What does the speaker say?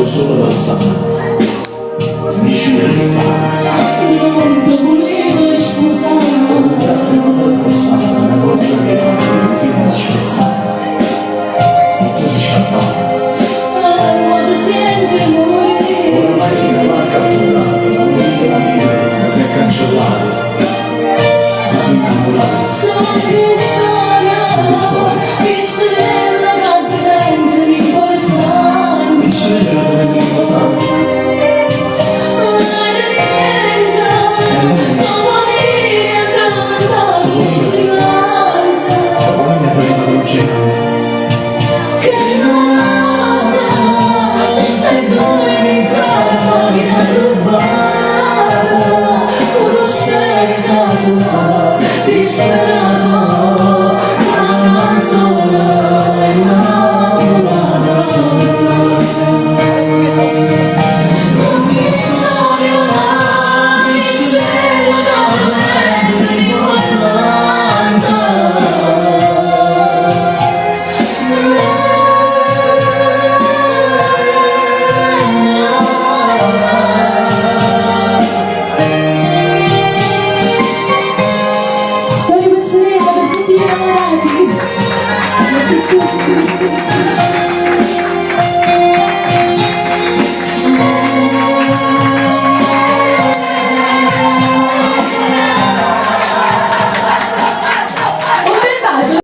Solo da stare, mi ci devi stare. Non ti volevo scusare, non ti forzare, una volta che non ci pensare, e tu sei scappata. quando senti morire, Ormai se ne manca affondato, non mi la vita, non si è cancellata, ti sei innamorato. sono che storia, piccella ma grande l'importante. Piccella dove mi importante. Storie per tutti i innamorati.